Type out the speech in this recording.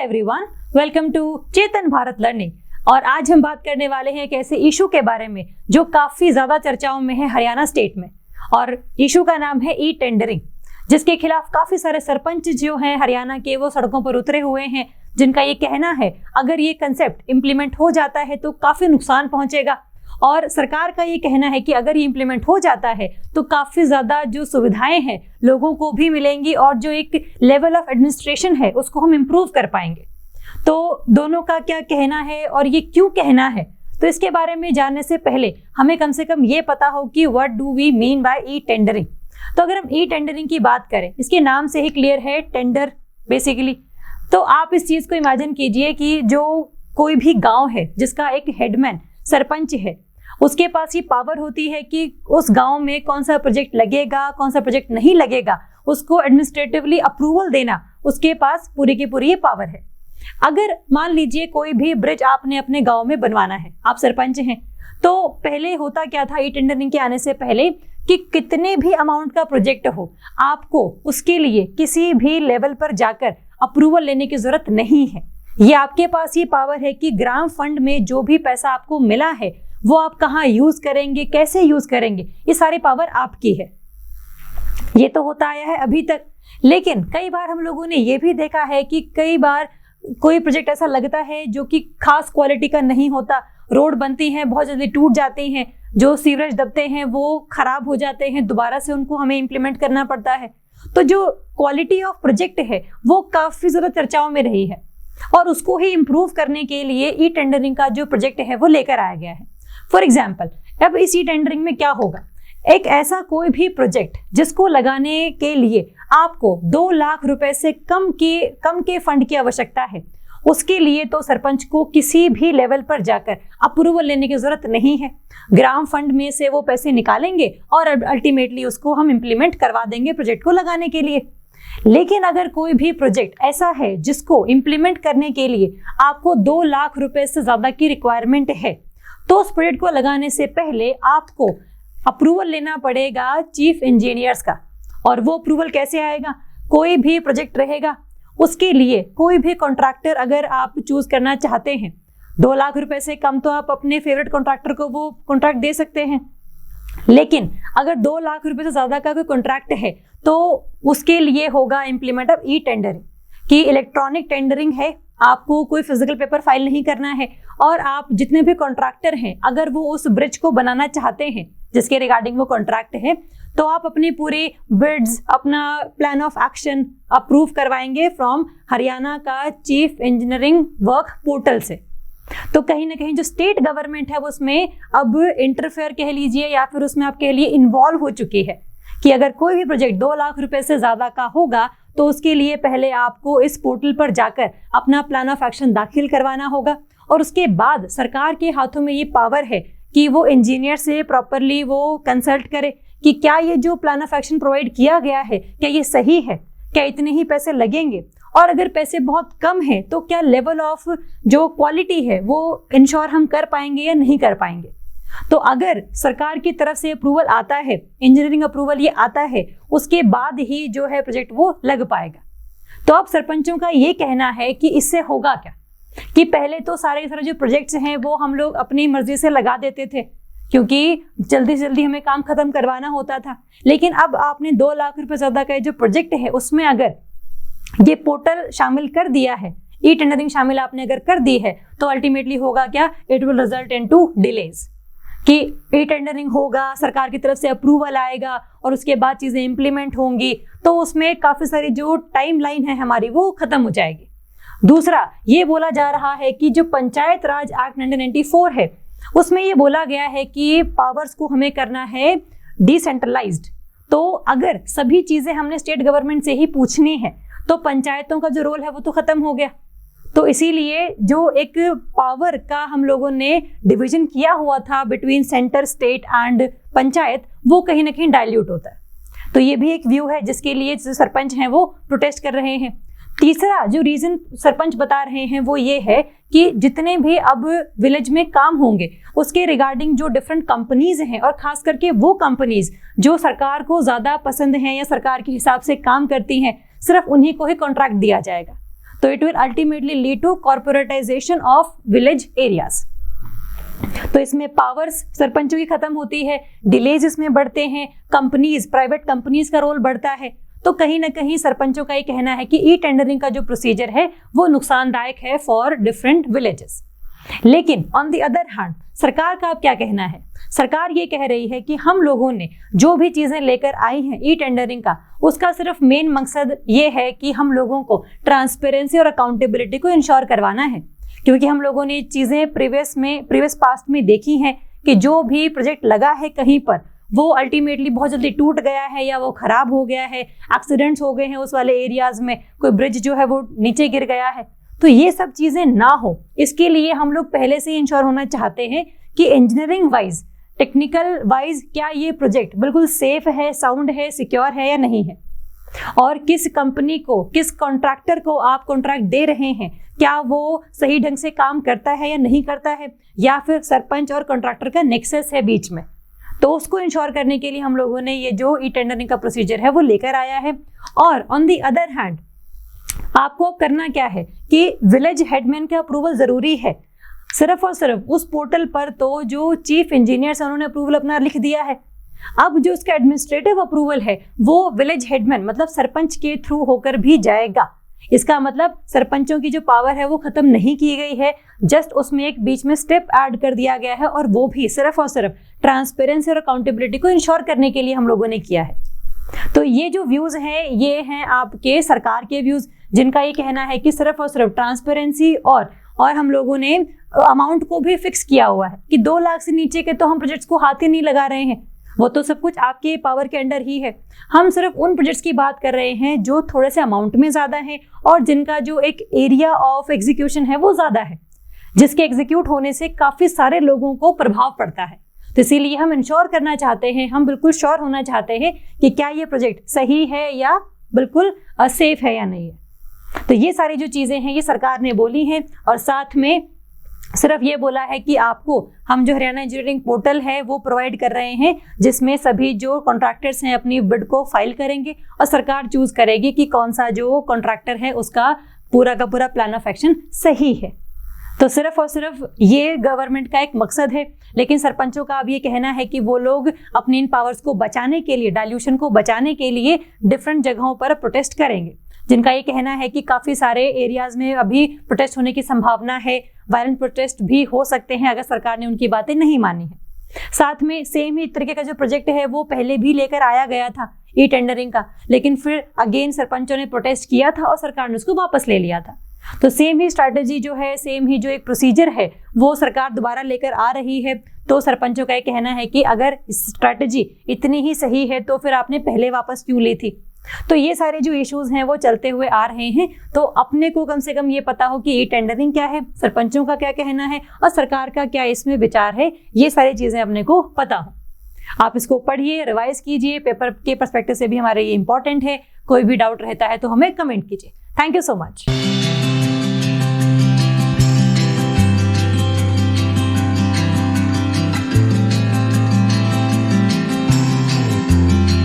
Everyone, welcome to Chetan Bharat learning. और आज हम बात करने वाले हैं एक ऐसे इशू के बारे में जो काफी ज्यादा चर्चाओं में है हरियाणा स्टेट में। और इशू का नाम है ई टेंडरिंग, जिसके खिलाफ काफी सारे सरपंच जो हैं हरियाणा के वो सड़कों पर उतरे हुए हैं, जिनका ये कहना है अगर ये कंसेप्ट इंप्लीमेंट हो जाता है तो काफी नुकसान पहुंचेगा। और सरकार का ये कहना है कि अगर ये इंप्लीमेंट हो जाता है तो काफी ज्यादा जो सुविधाएं हैं लोगों को भी मिलेंगी और जो एक लेवल ऑफ एडमिनिस्ट्रेशन है उसको हम इम्प्रूव कर पाएंगे। तो दोनों का क्या कहना है और ये क्यों कहना है, तो इसके बारे में जानने से पहले हमें कम से कम ये पता हो कि what do we mean by e tendering. तो अगर हम ई टेंडरिंग की बात करें, इसके नाम से ही क्लियर है, टेंडर बेसिकली। तो आप इस चीज को इमेजिन कीजिए कि जो कोई भी गांव है जिसका एक हेडमैन सरपंच है, उसके पास ये पावर होती है कि उस गांव में कौन सा प्रोजेक्ट लगेगा, कौन सा प्रोजेक्ट नहीं लगेगा, उसको एडमिनिस्ट्रेटिवली अप्रूवल देना उसके पास पूरी की पूरी ये पावर है। अगर मान लीजिए कोई भी ब्रिज आपने अपने गांव में बनवाना है, आप सरपंच हैं, तो पहले होता क्या था ई टेंडरिंग के आने से पहले कि कितने भी अमाउंट का प्रोजेक्ट हो, आपको उसके लिए किसी भी लेवल पर जाकर अप्रूवल लेने की जरूरत नहीं है। ये आपके पास ये पावर है कि ग्राम फंड में जो भी पैसा आपको मिला है वो आप कहाँ यूज करेंगे, कैसे यूज करेंगे, ये सारी पावर आपकी है। ये तो होता आया है अभी तक, लेकिन कई बार हम लोगों ने ये भी देखा है कि कई बार कोई प्रोजेक्ट ऐसा लगता है जो कि खास क्वालिटी का नहीं होता, रोड बनती हैं बहुत जल्दी टूट जाती हैं, जो सीवरेज दबते हैं वो खराब हो जाते हैं, दोबारा से उनको हमें इम्प्लीमेंट करना पड़ता है। तो जो क्वालिटी ऑफ प्रोजेक्ट है वो काफी ज्यादा चर्चाओं में रही है और उसको ही इम्प्रूव करने के लिए ई टेंडरिंग का जो प्रोजेक्ट है वो लेकर आया गया है। फॉर एग्जाम्पल, अब इसी टेंडरिंग में क्या होगा, एक ऐसा कोई भी प्रोजेक्ट जिसको लगाने के लिए आपको 2 लाख रुपए से कम के फंड की आवश्यकता है, उसके लिए तो सरपंच को किसी भी लेवल पर जाकर अप्रूवल लेने की जरूरत नहीं है। ग्राम फंड में से वो पैसे निकालेंगे और अल्टीमेटली उसको हम इंप्लीमेंट करवा देंगे प्रोजेक्ट को लगाने के लिए। लेकिन अगर कोई भी प्रोजेक्ट ऐसा है जिसको इंप्लीमेंट करने के लिए आपको 2 लाख रुपए से ज्यादा की रिक्वायरमेंट है, तो उस प्रोजेक्ट को लगाने से पहले आपको अप्रूवल लेना पड़ेगा चीफ इंजीनियर्स का। और वो अप्रूवल कैसे आएगा, कोई भी प्रोजेक्ट रहेगा उसके लिए कोई भी कॉन्ट्रैक्टर अगर आप चूज करना चाहते हैं, 2 लाख रुपए से कम तो आप अपने फेवरेट कॉन्ट्रैक्टर को वो कॉन्ट्रैक्ट दे सकते हैं। लेकिन अगर 2 लाख रुपए से ज्यादा का कोई कॉन्ट्रैक्ट है तो उसके लिए होगा इंप्लीमेंट ऑफ ई टेंडरिंग, कि इलेक्ट्रॉनिक टेंडरिंग है, आपको कोई फिजिकल पेपर फाइल नहीं करना है और आप जितने भी कॉन्ट्रैक्टर हैं अगर वो उस ब्रिज को बनाना चाहते हैं जिसके रिगार्डिंग वो कॉन्ट्रैक्ट है, तो आप अपनी पूरी बिड्स, अपना प्लान ऑफ एक्शन अप्रूव करवाएंगे फ्रॉम हरियाणा का चीफ इंजीनियरिंग वर्क पोर्टल से। तो कहीं ना कहीं जो स्टेट गवर्नमेंट है वो उसमें अब इंटरफेयर कह लीजिए या फिर उसमें आप कह लिए इन्वॉल्व हो चुकी है कि अगर कोई भी प्रोजेक्ट 2 लाख रुपए से ज्यादा का होगा तो उसके लिए पहले आपको इस पोर्टल पर जाकर अपना प्लान ऑफ एक्शन दाखिल करवाना होगा और उसके बाद सरकार के हाथों में ये पावर है कि वो इंजीनियर से प्रॉपरली वो कंसल्ट करे कि क्या ये जो प्लान ऑफ एक्शन प्रोवाइड किया गया है क्या ये सही है, क्या इतने ही पैसे लगेंगे, और अगर पैसे बहुत कम है तो क्या लेवल ऑफ जो क्वालिटी है वो इंश्योर हम कर पाएंगे या नहीं कर पाएंगे। तो अगर सरकार की तरफ से अप्रूवल आता है, इंजीनियरिंग अप्रूवल ये आता है, उसके बाद ही जो है प्रोजेक्ट वो लग पाएगा। तो अब सरपंचों का ये कहना है कि इससे होगा क्या, कि पहले तो सारे जो प्रोजेक्ट्स हैं वो हम लोग अपनी मर्जी से लगा देते थे क्योंकि जल्दी से जल्दी हमें काम खत्म करवाना होता था। लेकिन अब आपने 2 लाख रुपए ज्यादा का जो प्रोजेक्ट है उसमें अगर ये पोर्टल शामिल कर दिया है, ई टेंडरिंग शामिल आपने अगर कर दी है, तो अल्टीमेटली होगा क्या, it will result into delays, कि ई टेंडरिंग होगा, सरकार की तरफ से अप्रूवल आएगा और उसके बाद चीजें इंप्लीमेंट होंगी, तो उसमें काफी सारी जो टाइम लाइन है हमारी वो खत्म हो जाएगी। दूसरा, ये बोला जा रहा है कि जो पंचायत राज एक्ट 1994 है उसमें ये बोला गया है कि पावर्स को हमें करना है डिसेंट्रलाइज्ड। तो अगर सभी चीजें हमने स्टेट गवर्नमेंट से ही पूछनी है तो पंचायतों का जो रोल है वो तो खत्म हो गया। तो इसीलिए जो एक पावर का हम लोगों ने डिवीजन किया हुआ था between centre, state and panchayat, वो कहीं ना कहीं डाइल्यूट होता है। तो ये भी एक व्यू है जिसके लिए जो सरपंच हैं वो प्रोटेस्ट कर रहे हैं। तीसरा जो रीजन सरपंच बता रहे हैं वो ये है कि जितने भी अब विलेज में काम होंगे उसके रिगार्डिंग जो डिफरेंट कंपनीज हैं और खास करके वो कंपनीज जो सरकार को ज्यादा पसंद हैं या सरकार के हिसाब से काम करती हैं, सिर्फ उन्हीं को ही कॉन्ट्रैक्ट दिया जाएगा। तो it will ultimately lead to corporatisation of village areas. तो इसमें पावर्स सरपंचों की खत्म होती है, डिलेज इसमें बढ़ते हैं, कंपनीज, प्राइवेट कंपनीज का रोल बढ़ता है। तो कहीं ना कहीं सरपंचों का ये कहना है कि ई टेंडरिंग का जो प्रोसीजर है वो नुकसानदायक है फॉर डिफरेंट विलेजेस। लेकिन ऑन द अदर हैंड सरकार का अब क्या कहना है? सरकार ये कह रही है कि हम लोगों ने जो भी चीजें लेकर आई हैं ई टेंडरिंग का, उसका सिर्फ मेन मकसद ये है कि हम लोगों को ट्रांसपेरेंसी और अकाउंटेबिलिटी को इंश्योर करवाना है। क्योंकि हम लोगों ने चीजें प्रीवियस पास्ट में देखी हैं कि जो भी प्रोजेक्ट लगा है कहीं पर, वो अल्टीमेटली बहुत जल्दी टूट गया है या वो खराब हो गया है, एक्सीडेंट्स हो गए हैं उस वाले एरियाज में, कोई ब्रिज जो है वो नीचे गिर गया है। तो ये सब चीजें ना हो, इसके लिए हम लोग पहले से ही इंश्योर होना चाहते हैं कि इंजीनियरिंग वाइज, टेक्निकल वाइज क्या ये प्रोजेक्ट बिल्कुल सेफ है, साउंड है, सिक्योर है या नहीं है, और किस कंपनी को, किस कॉन्ट्रैक्टर को आप कॉन्ट्रैक्ट दे रहे हैं, क्या वो सही ढंग से काम करता है या नहीं करता है, या फिर सरपंच और कॉन्ट्रैक्टर का नेक्सस है बीच में। तो उसको इंश्योर करने के लिए हम लोगों ने ये जो ई टेंडरिंग का प्रोसीजर है वो लेकर आया है। और ऑन दी अदर हैंड आपको करना क्या है कि विलेज हेडमैन का अप्रूवल जरूरी है। सिर्फ और सिर्फ उस पोर्टल पर तो जो चीफ इंजीनियर्स हैं उन्होंने अप्रूवल अपना लिख दिया है। अब जो उसका एडमिनिस्ट्रेटिव अप्रूवल है वो विलेज हेडमैन मतलब सरपंच के थ्रू होकर भी जाएगा। इसका मतलब सरपंचों की जो पावर है वो खत्म नहीं की गई है, जस्ट उसमें एक बीच में स्टेप ऐड कर दिया गया है, और वो भी सिर्फ और सिर्फ ट्रांसपेरेंसी और अकाउंटेबिलिटी को इंश्योर करने के लिए हम लोगों ने किया है। तो ये जो व्यूज हैं ये हैं आपके सरकार के व्यूज, जिनका ये कहना है कि सिर्फ और सिर्फ ट्रांसपेरेंसी और हम लोगों ने अमाउंट को भी फिक्स किया हुआ है कि 2 लाख से नीचे के तो हम प्रोजेक्ट्स को हाथ ही नहीं लगा रहे हैं, वो तो सब कुछ आपके पावर के अंडर ही है। हम सिर्फ उन प्रोजेक्ट्स की बात कर रहे हैं जो थोड़े से अमाउंट में ज़्यादा हैं और जिनका जो एक एरिया ऑफ एग्जीक्यूशन है वो ज़्यादा है, जिसके एग्जीक्यूट होने से काफ़ी सारे लोगों को प्रभाव पड़ता है। तो इसीलिए हम इंश्योर करना चाहते हैं, हम बिल्कुल श्योर होना चाहते हैं कि क्या ये प्रोजेक्ट सही है या बिल्कुल सेफ है या नहीं है। तो ये सारी जो चीज़ें हैं ये सरकार ने बोली हैं, और साथ में सिर्फ ये बोला है कि आपको हम जो हरियाणा इंजीनियरिंग पोर्टल है वो प्रोवाइड कर रहे हैं, जिसमें सभी जो कॉन्ट्रैक्टर्स हैं अपनी बिड को फाइल करेंगे और सरकार चूज करेगी कि कौन सा जो कॉन्ट्रैक्टर है उसका पूरा का पूरा प्लान ऑफ एक्शन सही है। तो सिर्फ और सिर्फ ये गवर्नमेंट का एक मकसद है, लेकिन सरपंचों का अब ये कहना है कि वो लोग अपनी इन पावर्स को बचाने के लिए, डाइल्यूशन को बचाने के लिए डिफरेंट जगहों पर प्रोटेस्ट करेंगे, जिनका ये कहना है कि काफ़ी सारे एरियाज में अभी प्रोटेस्ट होने की संभावना है, वायलेंट प्रोटेस्ट भी हो सकते हैं अगर सरकार ने उनकी बातें नहीं मानी है। साथ में सेम ही तरीके का जो प्रोजेक्ट है वो पहले भी लेकर आया गया था ई टेंडरिंग का, लेकिन फिर अगेन सरपंचों ने प्रोटेस्ट किया था और सरकार ने उसको वापस ले लिया था। तो सेम ही स्ट्रैटेजी जो है, सेम ही जो एक प्रोसीजर है वो सरकार दोबारा लेकर आ रही है। तो सरपंचों का ये कहना है कि अगर स्ट्रैटेजी इतनी ही सही है तो फिर आपने पहले वापस क्यों ली थी। तो ये सारे जो इश्यूज हैं वो चलते हुए आ रहे हैं। तो अपने को कम से कम ये पता हो कि ये टेंडरिंग क्या है, सरपंचों का क्या कहना है और सरकार का क्या इसमें विचार है, ये सारी चीजें अपने को पता हो। आप इसको पढ़िए, रिवाइज कीजिए, पेपर के पर्सपेक्टिव से भी हमारे ये इंपॉर्टेंट है। कोई भी डाउट रहता है तो हमें कमेंट कीजिए। Thank you so much.